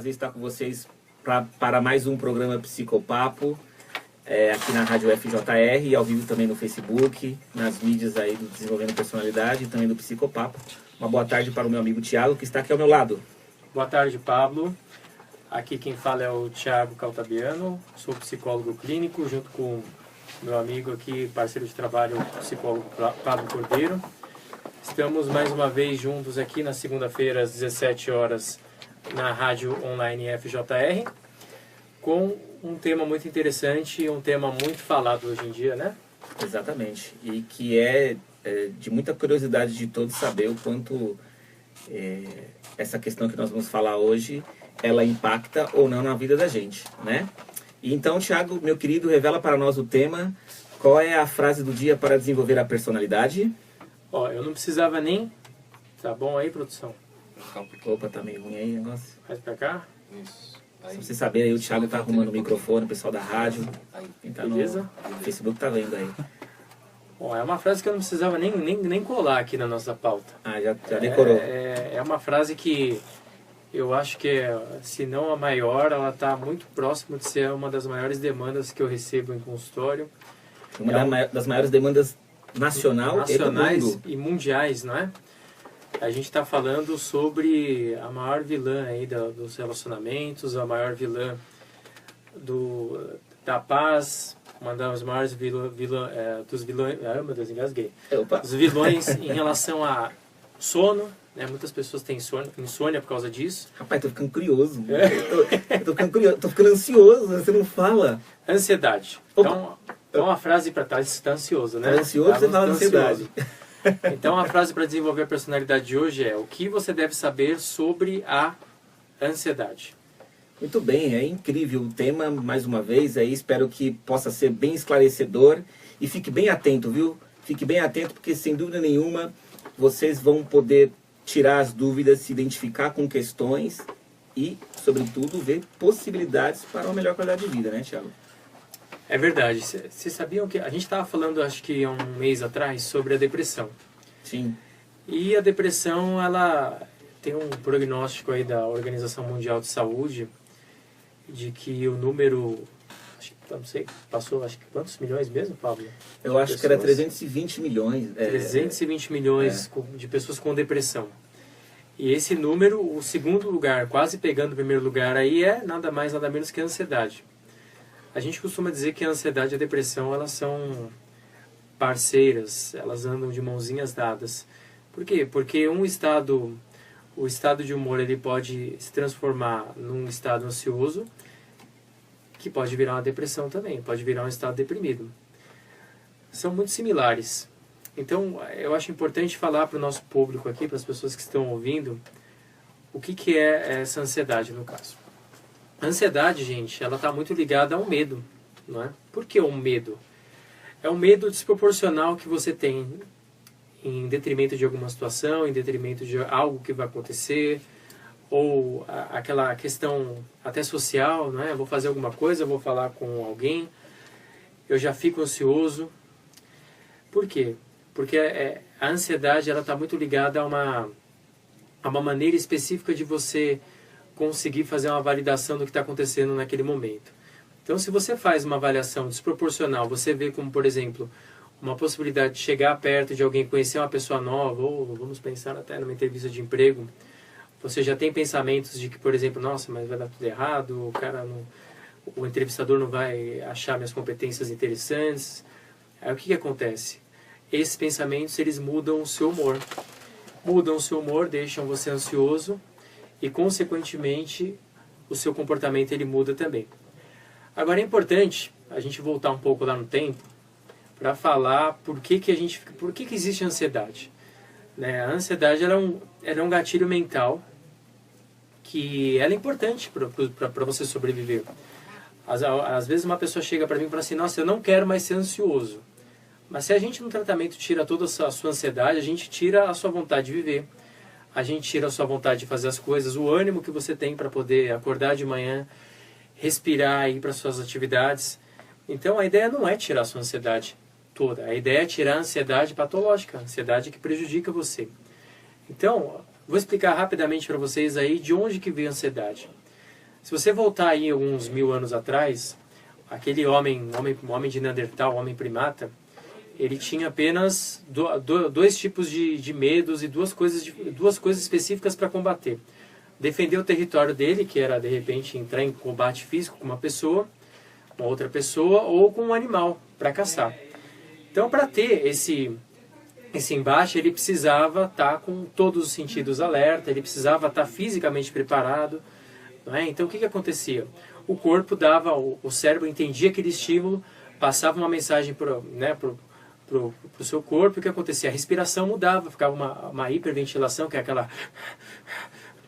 prazer estar com vocês para mais um programa Psicopapo, aqui na Rádio FJR e ao vivo também no Facebook, nas mídias aí do Desenvolvendo Personalidade e também do Psicopapo. Uma boa tarde para o meu amigo Thiago, que está aqui ao meu lado. Boa tarde, Pablo. Aqui quem fala é o Thiago Caltabiano, sou psicólogo clínico, junto com meu amigo aqui, parceiro de trabalho, o psicólogo Pablo Cordeiro. Estamos mais uma vez juntos aqui na segunda-feira, às 17 horas, na Rádio Online FJR, com um tema muito interessante, um tema muito falado hoje em dia, né? Exatamente, e que é de muita curiosidade de todos saber o quanto essa questão que nós vamos falar hoje, ela impacta ou não na vida da gente, né? E então, Thiago, meu querido, revela para nós o tema. Qual é a frase do dia para desenvolver a personalidade? Ó, eu não precisava nem... Tá bom aí, produção? Opa, tá meio ruim aí o negócio. Mais pra cá? Isso. Se você saber aí, o Thiago tá arrumando o microfone, o pessoal da rádio. Quem tá no Facebook tá vendo aí. Bom, é uma frase que eu não precisava nem colar aqui na nossa pauta. Ah, já decorou. É uma frase que eu acho que, se não a maior, ela está muito próxima de ser uma das maiores demandas que eu recebo em consultório. Uma das maiores demandas nacionais e mundiais, não é? A gente está falando sobre a maior vilã aí dos relacionamentos, a maior vilã da paz, uma das maiores dos vilões... Ah, meu Deus, engasguei. Opa. Os vilões em relação a sono, né? Muitas pessoas têm insônia por causa disso. Rapaz, tô ficando curioso. Tô ficando curioso, tô ficando ansioso, você não fala. Ansiedade. Então a frase para estar tá ansioso, né? Tá ansioso, você fala ansiedade. Então a frase para desenvolver a personalidade de hoje é: o que você deve saber sobre a ansiedade? Muito bem, é incrível o tema, mais uma vez, aí espero que possa ser bem esclarecedor e fique bem atento, viu? Fique bem atento porque, sem dúvida nenhuma, vocês vão poder tirar as dúvidas, se identificar com questões e, sobretudo, ver possibilidades para uma melhor qualidade de vida, né, Thiago? É verdade. Vocês sabiam que a gente estava falando, acho que há um mês atrás, sobre a depressão. Sim. E a depressão, ela tem um prognóstico aí da Organização Mundial de Saúde de que o número, acho que, não sei, passou, acho que quantos milhões mesmo, Pablo? Eu acho que era 320 milhões. 320 milhões de pessoas com depressão. E esse número, o segundo lugar, quase pegando o primeiro lugar aí, é nada mais, nada menos que a ansiedade. A gente costuma dizer que a ansiedade e a depressão, elas são parceiras, elas andam de mãozinhas dadas. Por quê? Porque o estado de humor, ele pode se transformar num estado ansioso, que pode virar uma depressão também, pode virar um estado deprimido. São muito similares. Então, eu acho importante falar para o nosso público aqui, para as pessoas que estão ouvindo, o que é essa ansiedade no caso. A ansiedade, gente, ela está muito ligada ao medo, não é? Por que o medo? É um medo desproporcional que você tem em detrimento de alguma situação, em detrimento de algo que vai acontecer, ou aquela questão até social, não é? Vou fazer alguma coisa, vou falar com alguém, eu já fico ansioso. Por quê? Porque a ansiedade, ela está muito ligada a uma maneira específica de você conseguir fazer uma validação do que está acontecendo naquele momento. Então, se você faz uma avaliação desproporcional, você vê como, por exemplo, uma possibilidade de chegar perto de alguém, conhecer uma pessoa nova, ou vamos pensar até numa entrevista de emprego, você já tem pensamentos de que, por exemplo, nossa, mas vai dar tudo errado, o entrevistador não vai achar minhas competências interessantes. Aí o que acontece? Esses pensamentos, eles mudam o seu humor. Mudam o seu humor, deixam você ansioso, e, consequentemente, o seu comportamento ele muda também. Agora, é importante a gente voltar um pouco lá no tempo para falar por que existe a ansiedade. Né? A ansiedade ela é um gatilho mental que ela é importante para você sobreviver. Às vezes uma pessoa chega para mim e fala assim: nossa, eu não quero mais ser ansioso. Mas se a gente no tratamento tira toda a sua ansiedade, a gente tira a sua vontade de viver. A gente tira a sua vontade de fazer as coisas, o ânimo que você tem para poder acordar de manhã, respirar e ir para suas atividades. Então a ideia não é tirar a sua ansiedade toda, a ideia é tirar a ansiedade patológica, a ansiedade que prejudica você. Então, vou explicar rapidamente para vocês aí de onde que veio a ansiedade. Se você voltar aí alguns 1000 anos atrás, aquele homem de Neandertal, homem primata, ele tinha apenas dois tipos de medos e duas coisas específicas para combater. Defender o território dele, que era, de repente, entrar em combate físico com uma outra pessoa, ou com um animal, para caçar. Então, para ter esse embate, ele precisava estar com todos os sentidos alerta, ele precisava estar fisicamente preparado. Não é? Então, o que acontecia? O corpo dava, o cérebro entendia aquele estímulo, passava uma mensagem para o seu corpo, e o que acontecia? A respiração mudava, ficava uma hiperventilação, que é aquela...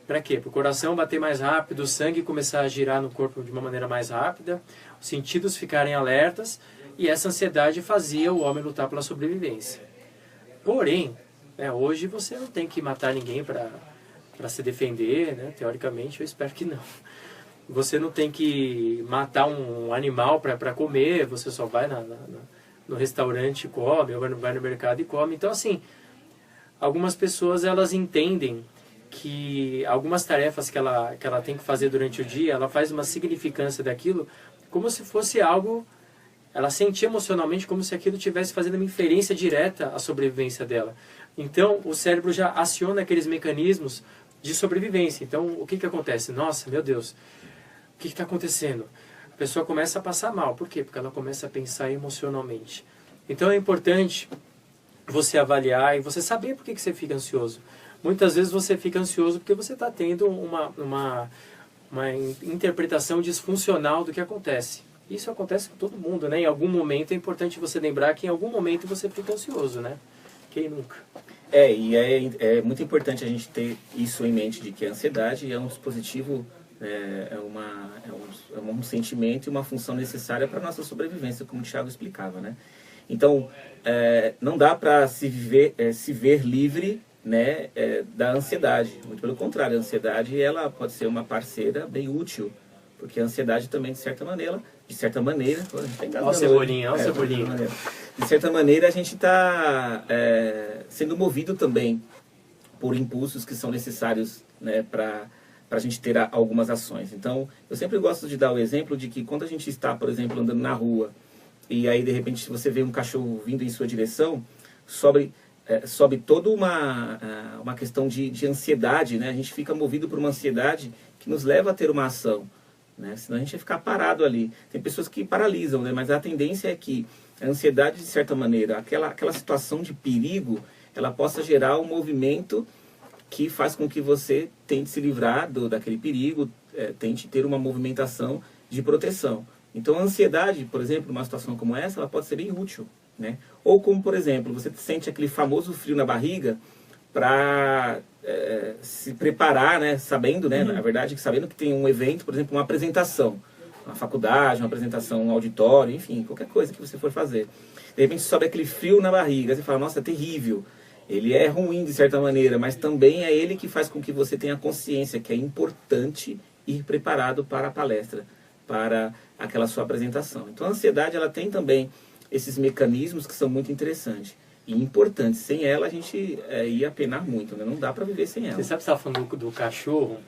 Para quê? Para o coração bater mais rápido, o sangue começar a girar no corpo de uma maneira mais rápida, os sentidos ficarem alertas, e essa ansiedade fazia o homem lutar pela sobrevivência. Porém, hoje você não tem que matar ninguém para se defender, né? Teoricamente, eu espero que não. Você não tem que matar um animal para comer, você só vai no restaurante e come, ou vai no mercado e come. Então, assim, algumas pessoas elas entendem que algumas tarefas que ela tem que fazer durante o dia, ela faz uma significância daquilo como se fosse algo, ela sente emocionalmente como se aquilo estivesse fazendo uma inferência direta à sobrevivência dela. Então, o cérebro já aciona aqueles mecanismos de sobrevivência. Então, o que acontece? Nossa, meu Deus, o que está acontecendo? A pessoa começa a passar mal. Por quê? Porque ela começa a pensar emocionalmente. Então, é importante você avaliar e você saber por que você fica ansioso. Muitas vezes você fica ansioso porque você está tendo uma interpretação disfuncional do que acontece. Isso acontece com todo mundo, né? Em algum momento é importante você lembrar que em algum momento você fica ansioso, né? Quem nunca? E é muito importante a gente ter isso em mente, de que a ansiedade é um dispositivo, é um sentimento e uma função necessária para a nossa sobrevivência, como o Thiago explicava, né? Então, não dá para se ver livre, né, da ansiedade. Muito pelo contrário, a ansiedade ela pode ser uma parceira bem útil, porque a ansiedade também, de certa maneira, olha o cebolinha, olha o cebolinha. De certa maneira, a gente está sendo movido também por impulsos que são necessários, né, para a gente ter algumas ações. Então, eu sempre gosto de dar o exemplo de que quando a gente está, por exemplo, andando na rua, e aí, de repente, se você vê um cachorro vindo em sua direção, sobe toda uma questão de ansiedade, né? A gente fica movido por uma ansiedade que nos leva a ter uma ação, né? Senão a gente vai ficar parado ali. Tem pessoas que paralisam, né? Mas a tendência é que a ansiedade, de certa maneira, aquela situação de perigo, ela possa gerar um movimento que faz com que você tente se livrar daquele perigo, tente ter uma movimentação de proteção. Então a ansiedade, por exemplo, numa situação como essa, ela pode ser bem útil, né? Ou como, por exemplo, você sente aquele famoso frio na barriga para se preparar, né? Sabendo, né? Na verdade, sabendo que tem um evento, por exemplo, uma apresentação, uma faculdade, uma apresentação, um auditório, enfim, qualquer coisa que você for fazer. De repente sobe aquele frio na barriga, você fala, nossa, é terrível. Ele é ruim de certa maneira, mas também é ele que faz com que você tenha consciência que é importante ir preparado para a palestra, para aquela sua apresentação. Então a ansiedade, ela tem também esses mecanismos que são muito interessantes e importantes. Sem ela a gente ia penar muito, né? Não dá para viver sem ela. Você sabe que você estava falando do cachorro?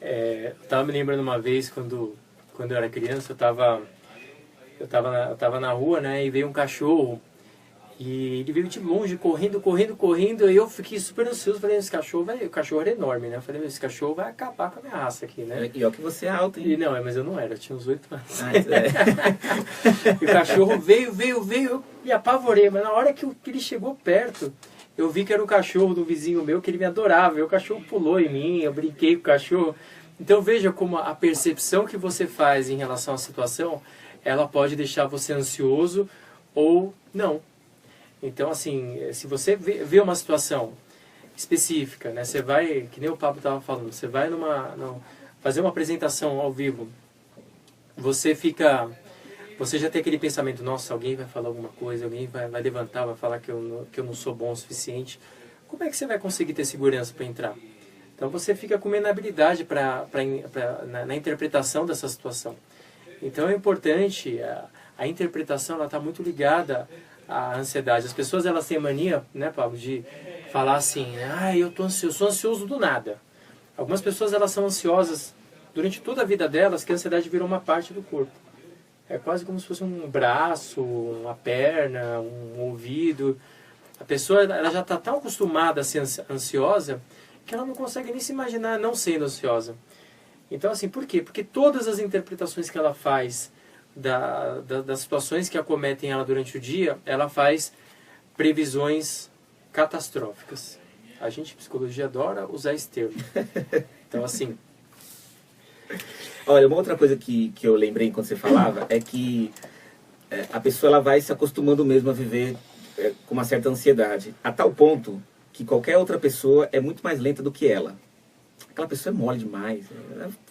Eu estava me lembrando uma vez, quando eu era criança, eu tava na rua, né? E veio um cachorro. E ele veio de longe, correndo, e eu fiquei super ansioso, falei, o cachorro era enorme, né? Eu falei, esse cachorro vai acabar com a minha raça aqui, né? E olha que você é alto, hein? E não, mas eu não era, eu tinha uns 8 anos. E o cachorro veio, eu me apavorei, mas na hora que ele chegou perto, eu vi que era um cachorro do vizinho meu, que ele me adorava, e o cachorro pulou em mim, eu brinquei com o cachorro. Então veja como a percepção que você faz em relação à situação, ela pode deixar você ansioso ou não. Então, assim, se você vê uma situação específica, né, você vai, que nem o Pablo estava falando, você vai fazer uma apresentação ao vivo, você já tem aquele pensamento, nossa, alguém vai falar alguma coisa, alguém vai levantar, vai falar que eu não sou bom o suficiente. Como é que você vai conseguir ter segurança para entrar? Então, você fica com uma inabilidade na interpretação dessa situação. Então, é importante, a interpretação ela está muito ligada a ansiedade. As pessoas elas têm mania, né, Pablo, de falar assim, eu sou ansioso do nada. Algumas pessoas elas são ansiosas durante toda a vida delas que a ansiedade virou uma parte do corpo. É quase como se fosse um braço, uma perna, um ouvido. A pessoa ela já está tão acostumada a ser ansiosa que ela não consegue nem se imaginar não sendo ansiosa. Então, assim, por quê? Porque todas as interpretações que ela faz das situações que acometem ela durante o dia, ela faz previsões catastróficas. A gente, psicologia, adora usar esse termo. Então, assim... Olha, uma outra coisa que eu lembrei enquanto você falava é que a pessoa ela vai se acostumando mesmo a viver com uma certa ansiedade, a tal ponto que qualquer outra pessoa é muito mais lenta do que ela. Aquela pessoa é mole demais,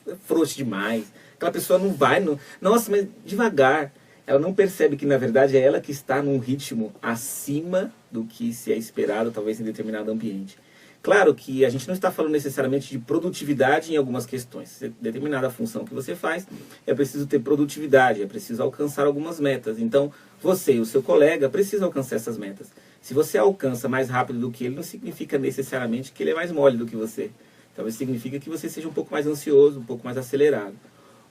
é frouxa demais, aquela pessoa não vai, nossa, mas devagar. Ela não percebe que na verdade é ela que está num ritmo acima do que se é esperado, talvez em determinado ambiente. Claro que a gente não está falando necessariamente de produtividade em algumas questões. Determinada função que você faz, é preciso ter produtividade, é preciso alcançar algumas metas. Então, você e o seu colega precisam alcançar essas metas. Se você alcança mais rápido do que ele, não significa necessariamente que ele é mais mole do que você. Talvez significa que você seja um pouco mais ansioso, um pouco mais acelerado.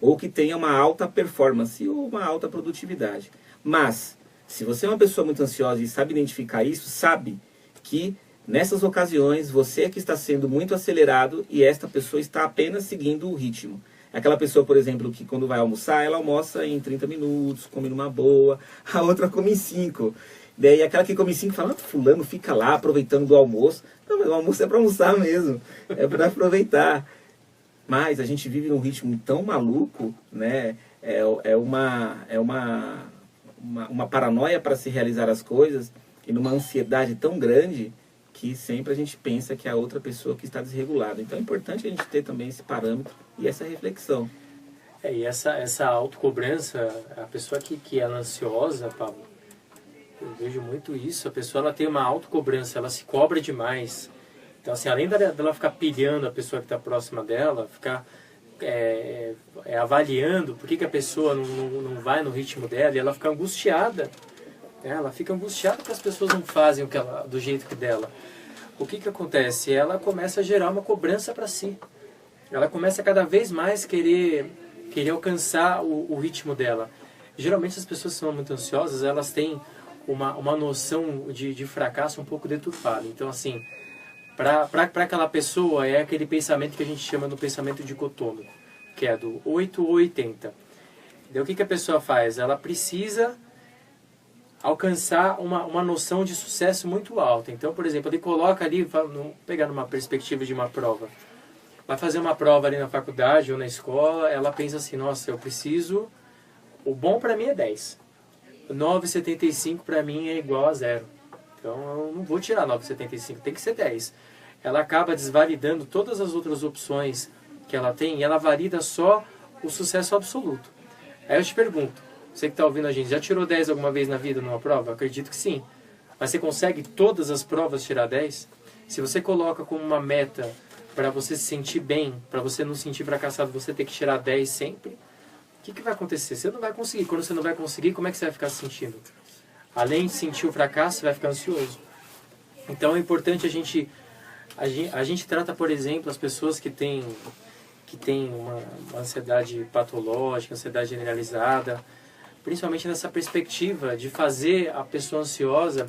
Ou que tenha uma alta performance ou uma alta produtividade. Mas, se você é uma pessoa muito ansiosa e sabe identificar isso, sabe que nessas ocasiões, você é que está sendo muito acelerado e esta pessoa está apenas seguindo o ritmo. Aquela pessoa, por exemplo, que quando vai almoçar, ela almoça em 30 minutos, come numa boa, a outra come em 5. Daí aquela que come em 5 fala, fulano fica lá aproveitando do almoço. Não, mas o almoço é para almoçar mesmo, é para aproveitar. Mas a gente vive num ritmo tão maluco, né? É uma paranoia para se realizar as coisas e numa ansiedade tão grande que sempre a gente pensa que é a outra pessoa que está desregulada. Então é importante a gente ter também esse parâmetro e essa reflexão. E essa autocobrança, a pessoa que é ansiosa, Pablo, eu vejo muito isso, a pessoa ela tem uma autocobrança, ela se cobra demais. Então, assim, além dela ficar pilhando a pessoa que está próxima dela, ficar avaliando por que a pessoa não vai no ritmo dela, e ela fica angustiada. Ela fica angustiada que as pessoas não fazem do jeito que dela. O que acontece? Ela começa a gerar uma cobrança para si. Ela começa a cada vez mais querer alcançar o ritmo dela. Geralmente as pessoas que são muito ansiosas, elas têm uma noção de fracasso um pouco deturpada. Então, assim, para aquela pessoa é aquele pensamento que a gente chama do pensamento dicotômico, que é do 8 ou 80. Então, o que a pessoa faz? Ela precisa alcançar uma noção de sucesso muito alta. Então, por exemplo, ele coloca ali, pegar numa perspectiva de uma prova, vai fazer uma prova ali na faculdade ou na escola, ela pensa assim, nossa, eu preciso, o bom para mim é 10. 9,75 para mim é igual a 0. Então, eu não vou tirar 9,75, tem que ser 10. Ela acaba desvalidando todas as outras opções que ela tem e ela valida só o sucesso absoluto. Aí eu te pergunto, você que está ouvindo a gente, já tirou 10 alguma vez na vida numa prova? Acredito que sim. Mas você consegue todas as provas tirar 10? Se você coloca como uma meta para você se sentir bem, para você não se sentir fracassado, você ter que tirar 10 sempre, o que vai acontecer? Você não vai conseguir. Quando você não vai conseguir, como é que você vai ficar se sentindo? Além de sentir o fracasso, você vai ficar ansioso. Então é importante a gente trata, por exemplo, as pessoas que têm uma ansiedade patológica, ansiedade generalizada, principalmente nessa perspectiva de fazer a pessoa ansiosa,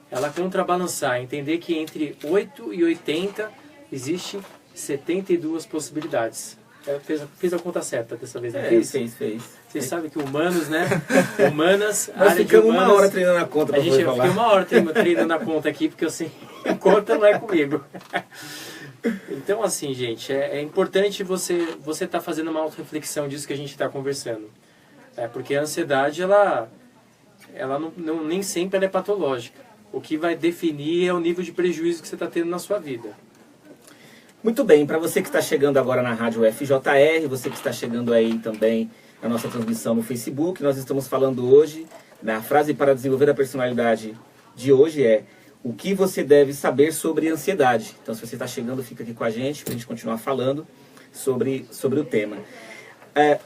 ela contrabalançar, entender que entre 8 e 80 existe 72 possibilidades. Eu fiz a conta certa dessa vez, não fiz? Fez. Vocês sabem que humanos, né? Humanas, nós área de ficamos humanas... uma hora treinando a conta. Eu fiquei uma hora treinando a conta aqui, porque eu sei a conta não é comigo. Então, assim, gente, é importante você tá fazendo uma auto-reflexão disso que a gente está conversando. Porque a ansiedade, ela nem sempre ela é patológica. O que vai definir é o nível de prejuízo que você está tendo na sua vida. Muito bem, para você que está chegando agora na Rádio FJR, você que está chegando aí também na nossa transmissão no Facebook, nós estamos falando hoje, na frase para desenvolver a personalidade de hoje é o que você deve saber sobre ansiedade. Então, se você está chegando, fica aqui com a gente, para a gente continuar falando sobre o tema.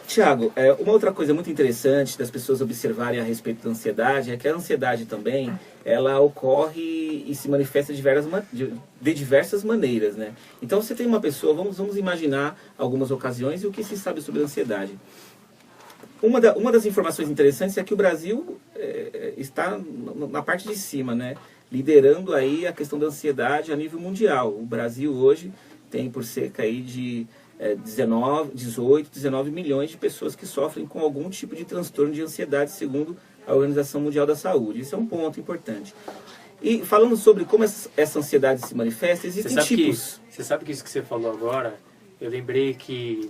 Tiago, uma outra coisa muito interessante das pessoas observarem a respeito da ansiedade é que a ansiedade também, ela ocorre e se manifesta de diversas maneiras, né? Então você tem uma pessoa, vamos imaginar algumas ocasiões e o que se sabe sobre a ansiedade. Uma das informações interessantes é que o Brasil está na parte de cima, né? Liderando aí a questão da ansiedade a nível mundial. O Brasil hoje tem por cerca aí de 18, 19 milhões de pessoas que sofrem com algum tipo de transtorno de ansiedade, segundo a Organização Mundial da Saúde. Isso é um ponto importante. E falando sobre como essa ansiedade se manifesta, existem tipos. Você sabe que isso que você falou agora, eu lembrei que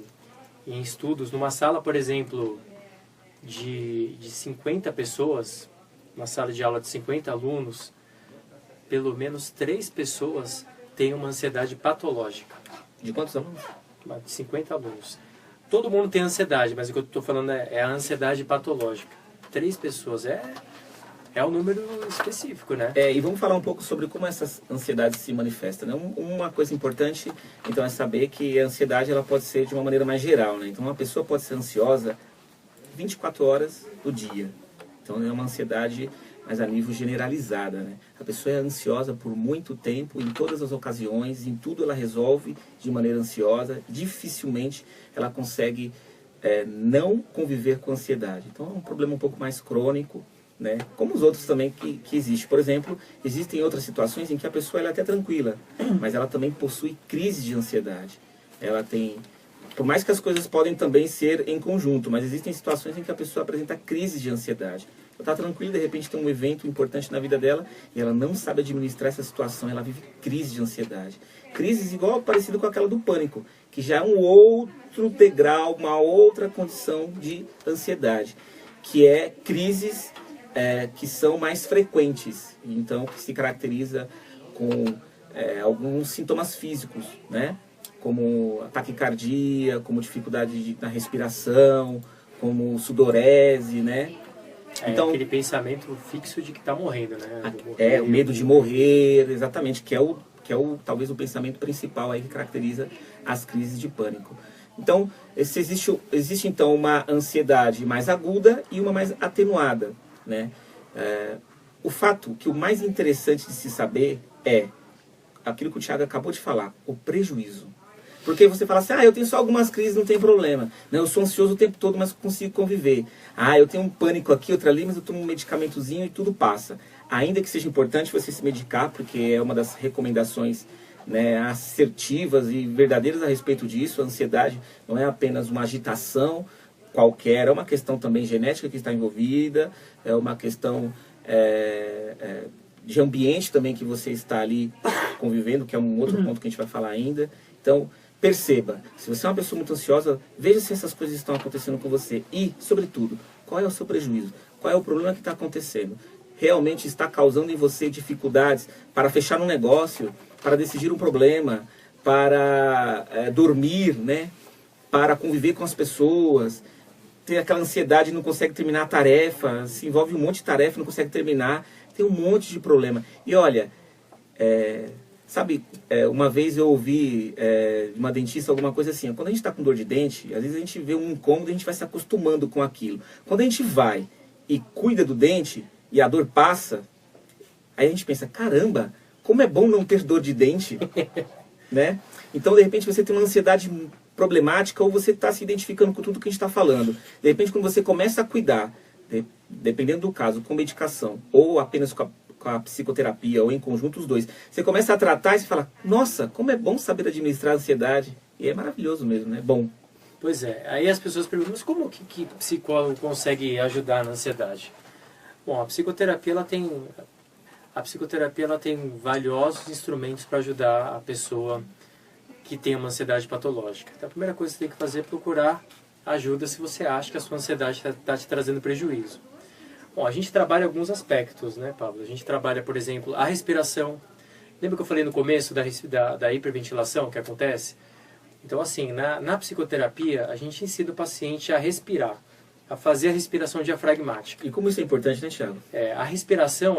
em estudos, numa sala, por exemplo, de 50 pessoas, uma sala de aula de 50 alunos, pelo menos 3 pessoas têm uma ansiedade patológica. De quantos alunos? De 50 alunos. Todo mundo tem ansiedade, mas o que eu estou falando é a ansiedade patológica. 3 pessoas é um número específico, né? E vamos falar um pouco sobre como essa ansiedade se manifesta, né? Uma coisa importante, então, é saber que a ansiedade ela pode ser de uma maneira mais geral, né? Então, uma pessoa pode ser ansiosa 24 horas do dia. Então, é uma ansiedade mas a nível generalizada, né? A pessoa é ansiosa por muito tempo, em todas as ocasiões, em tudo ela resolve de maneira ansiosa, dificilmente ela consegue não conviver com a ansiedade. Então é um problema um pouco mais crônico, né? Como os outros também que existem. Por exemplo, existem outras situações em que a pessoa ela é até tranquila, mas ela também possui crise de ansiedade. Ela tem... Por mais que as coisas podem também ser em conjunto, mas existem situações em que a pessoa apresenta crise de ansiedade. Ela está tranquila, de repente tem um evento importante na vida dela e ela não sabe administrar essa situação, ela vive crise de ansiedade. Crises igual, parecido com aquela do pânico, que já é um outro degrau, uma outra condição de ansiedade, que é crises que são mais frequentes, então que se caracteriza com alguns sintomas físicos, né? Como taquicardia, como dificuldade na respiração, como sudorese, né? Então, aquele pensamento fixo de que está morrendo, né? O medo de morrer, exatamente, que é talvez o pensamento principal aí que caracteriza as crises de pânico. Então, existe então uma ansiedade mais aguda e uma mais atenuada, né? O fato que o mais interessante de se saber é aquilo que o Thiago acabou de falar, o prejuízo. Porque você fala assim, eu tenho só algumas crises, não tem problema. Não, eu sou ansioso o tempo todo, mas consigo conviver. Eu tenho um pânico aqui, outro ali, mas eu tomo um medicamentozinho e tudo passa. Ainda que seja importante você se medicar, porque é uma das recomendações, né, assertivas e verdadeiras a respeito disso. A ansiedade não é apenas uma agitação qualquer, é uma questão também genética que está envolvida, é uma questão de ambiente também que você está ali convivendo, que é um outro ponto que a gente vai falar ainda. Então, perceba, se você é uma pessoa muito ansiosa, veja se essas coisas estão acontecendo com você e, sobretudo, qual é o seu prejuízo? Qual é o problema que está acontecendo? Realmente está causando em você dificuldades para fechar um negócio, para decidir um problema, para dormir, né? Para conviver com as pessoas, tem aquela ansiedade, não consegue terminar a tarefa, se envolve um monte de tarefa, não consegue terminar, tem um monte de problema. E olha, sabe, uma vez eu ouvi de uma dentista alguma coisa assim, quando a gente está com dor de dente, às vezes a gente vê um incômodo e a gente vai se acostumando com aquilo. Quando a gente vai e cuida do dente e a dor passa, aí a gente pensa, caramba, como é bom não ter dor de dente, né? Então, de repente, você tem uma ansiedade problemática ou você está se identificando com tudo que a gente está falando. De repente, quando você começa a cuidar, dependendo do caso, com medicação ou apenas com a psicoterapia ou em conjunto os dois, você começa a tratar e você fala, nossa, como é bom saber administrar a ansiedade. E é maravilhoso mesmo, né? Bom. Pois é. Aí as pessoas perguntam, mas como que psicólogo consegue ajudar na ansiedade? Bom, a psicoterapia ela tem valiosos instrumentos para ajudar a pessoa que tem uma ansiedade patológica. Então a primeira coisa que você tem que fazer é procurar ajuda se você acha que a sua ansiedade está te trazendo prejuízo. Bom, a gente trabalha alguns aspectos, né, Pablo? A gente trabalha, por exemplo, a respiração. Lembra que eu falei no começo da hiperventilação que acontece? Então, assim, na psicoterapia, a gente ensina o paciente a respirar, a fazer a respiração diafragmática. E como isso é importante, né, Thiago? A respiração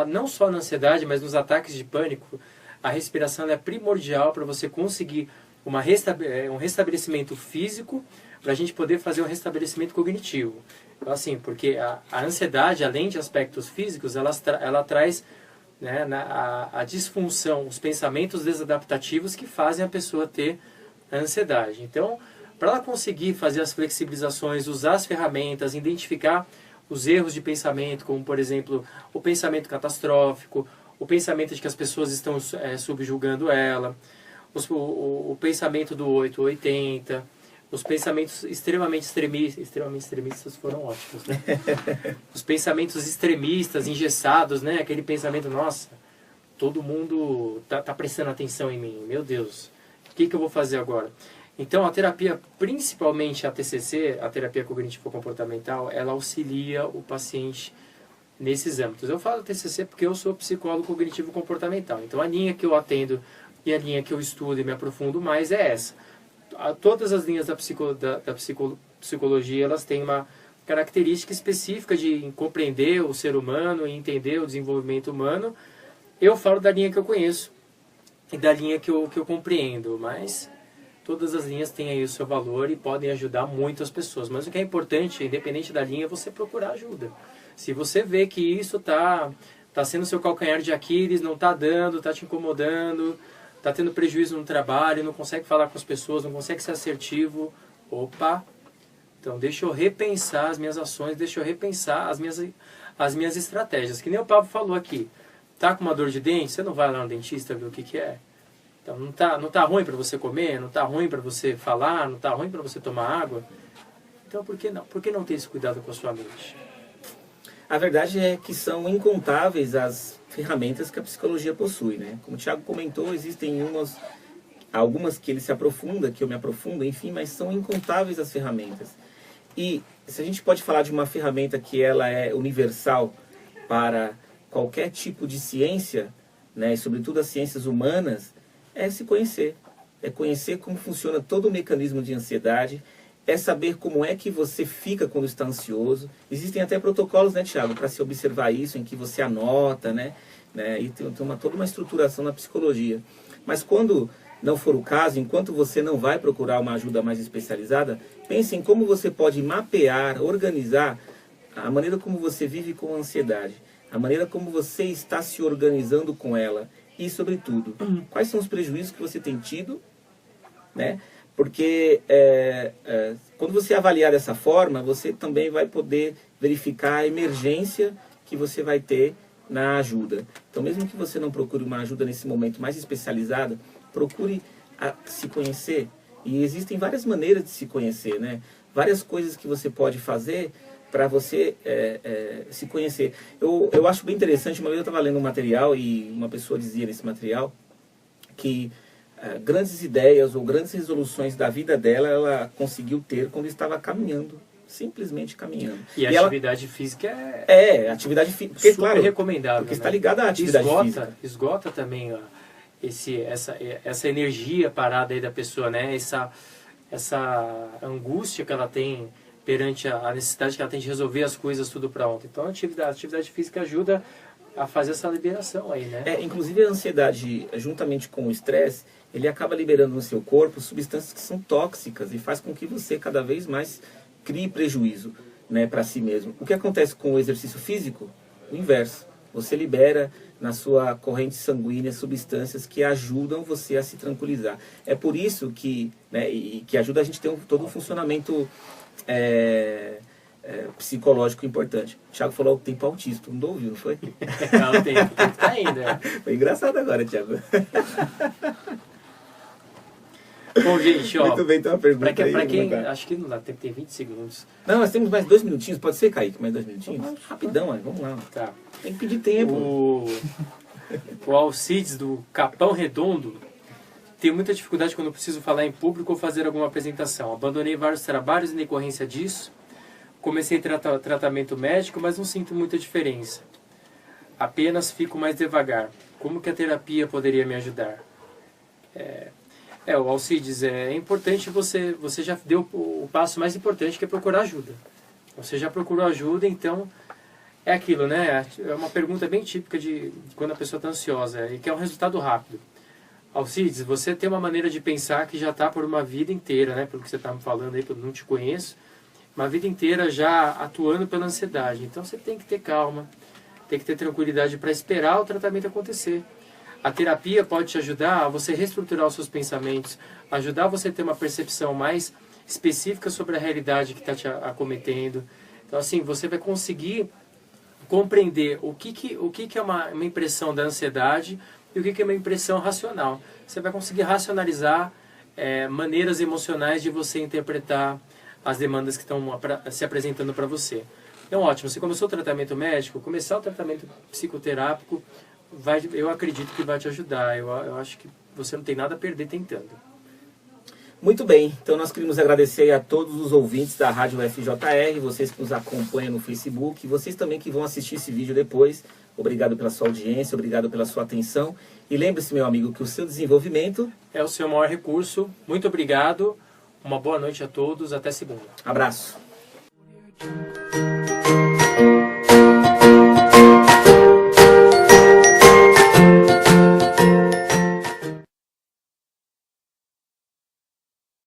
não só na ansiedade, mas nos ataques de pânico, a respiração é primordial para você conseguir um restabelecimento físico, para a gente poder fazer um restabelecimento cognitivo. Então, assim, porque a ansiedade, além de aspectos físicos, ela traz, né, a disfunção, os pensamentos desadaptativos que fazem a pessoa ter a ansiedade. Então, para ela conseguir fazer as flexibilizações, usar as ferramentas, identificar os erros de pensamento, como, por exemplo, o pensamento catastrófico, o pensamento de que as pessoas estão subjugando ela, o pensamento do 8 ou 80, os pensamentos extremamente extremistas foram ótimos, né? Os pensamentos extremistas, engessados, né? Aquele pensamento, nossa, todo mundo tá prestando atenção em mim, meu Deus, o que eu vou fazer agora? Então, a terapia, principalmente a TCC, a terapia cognitivo-comportamental, ela auxilia o paciente nesses âmbitos. Eu falo TCC porque eu sou psicólogo cognitivo-comportamental. Então, a linha que eu atendo e a linha que eu estudo e me aprofundo mais é essa. Todas as linhas da psicologia, elas têm uma característica específica de compreender o ser humano e entender o desenvolvimento humano. Eu falo da linha que eu conheço e da linha que eu compreendo, mas todas as linhas têm aí o seu valor e podem ajudar muito as pessoas. Mas o que é importante, independente da linha, é você procurar ajuda. Se você vê que isso tá sendo seu calcanhar de Aquiles, não está dando, está te incomodando, está tendo prejuízo no trabalho, não consegue falar com as pessoas, não consegue ser assertivo, opa, então deixa eu repensar as minhas ações, deixa eu repensar as minhas estratégias. Que nem o Pablo falou aqui, tá com uma dor de dente, você não vai lá no dentista ver o que é? Então não tá ruim para você comer, não tá ruim para você falar, não tá ruim para você tomar água? Então por que não? Por que não ter esse cuidado com a sua mente? A verdade é que são incontáveis as ferramentas que a psicologia possui, né? Como o Thiago comentou, existem algumas que ele se aprofunda, que eu me aprofundo, enfim, mas são incontáveis as ferramentas. E se a gente pode falar de uma ferramenta que ela é universal para qualquer tipo de ciência, né, e sobretudo as ciências humanas, é se conhecer. É conhecer como funciona todo o mecanismo de ansiedade, é saber como é que você fica quando está ansioso. Existem até protocolos, né, Thiago, para se observar isso, em que você anota, né, e tem toda uma estruturação na psicologia. Mas quando não for o caso, enquanto você não vai procurar uma ajuda mais especializada, pense em como você pode mapear, organizar a maneira como você vive com a ansiedade, a maneira como você está se organizando com ela e, sobretudo, quais são os prejuízos que você tem tido, né? Porque quando você avaliar dessa forma, você também vai poder verificar a emergência que você vai ter na ajuda. Então, mesmo que você não procure uma ajuda nesse momento mais especializada, procure se conhecer. E existem várias maneiras de se conhecer, né? Várias coisas que você pode fazer para você se conhecer. Eu acho bem interessante, uma vez eu estava lendo um material e uma pessoa dizia nesse material que grandes ideias ou grandes resoluções da vida dela, ela conseguiu ter quando estava caminhando, simplesmente caminhando. E a atividade física atividade física, super claro, recomendável, porque está ligada à atividade física. Esgota também essa energia parada aí da pessoa, né? Essa angústia que ela tem perante a necessidade que ela tem de resolver as coisas tudo para ontem. Então a atividade física ajuda a fazer essa liberação aí, né? Inclusive a ansiedade, juntamente com o estresse, ele acaba liberando no seu corpo substâncias que são tóxicas e faz com que você cada vez mais crie prejuízo, né, para si mesmo. O que acontece com o exercício físico? O inverso. Você libera na sua corrente sanguínea substâncias que ajudam você a se tranquilizar. É por isso que, né, e que ajuda a gente a ter todo um funcionamento psicológico importante. O Thiago falou o tempo altíssimo, todo mundo ouviu, não foi? Não, o tempo tá ainda. Foi engraçado agora, Thiago. Bom, gente, ó. Muito bem, tem uma pergunta pra quem acho que não dá tempo, tem 20 segundos. Não, nós temos mais 2 minutinhos, pode ser, Kaique, mais 2 minutinhos? Rapidão, vamos lá. Tá. Tem que pedir tempo. O Alcides, do Capão Redondo, tem muita dificuldade quando eu preciso falar em público ou fazer alguma apresentação. Abandonei vários trabalhos em decorrência disso. Comecei tratamento médico, mas não sinto muita diferença. Apenas fico mais devagar. Como que a terapia poderia me ajudar? O Alcides, é importante você já deu o passo mais importante, que é procurar ajuda. Você já procurou ajuda, então é aquilo, né? É uma pergunta bem típica de quando a pessoa está ansiosa e quer um resultado rápido. Alcides, você tem uma maneira de pensar que já está por uma vida inteira, né? Pelo que você está me falando aí, eu não te conheço, uma vida inteira já atuando pela ansiedade. Então você tem que ter calma, tem que ter tranquilidade para esperar o tratamento acontecer. A terapia pode te ajudar a você reestruturar os seus pensamentos, ajudar você a ter uma percepção mais específica sobre a realidade que está te acometendo. Então, assim, você vai conseguir compreender o que é uma impressão da ansiedade e o que é uma impressão racional. Você vai conseguir racionalizar maneiras emocionais de você interpretar as demandas que estão se apresentando para você. Então, ótimo, você começou o tratamento médico, começar o tratamento psicoterápico, eu acredito que vai te ajudar. Eu acho que você não tem nada a perder tentando. Muito bem, então nós queremos agradecer a todos os ouvintes da Rádio FJR, vocês que nos acompanham no Facebook, vocês também que vão assistir esse vídeo depois. Obrigado pela sua audiência, obrigado pela sua atenção. E lembre-se, meu amigo, que o seu desenvolvimento é o seu maior recurso. Muito obrigado, uma boa noite a todos, até segunda. Abraço.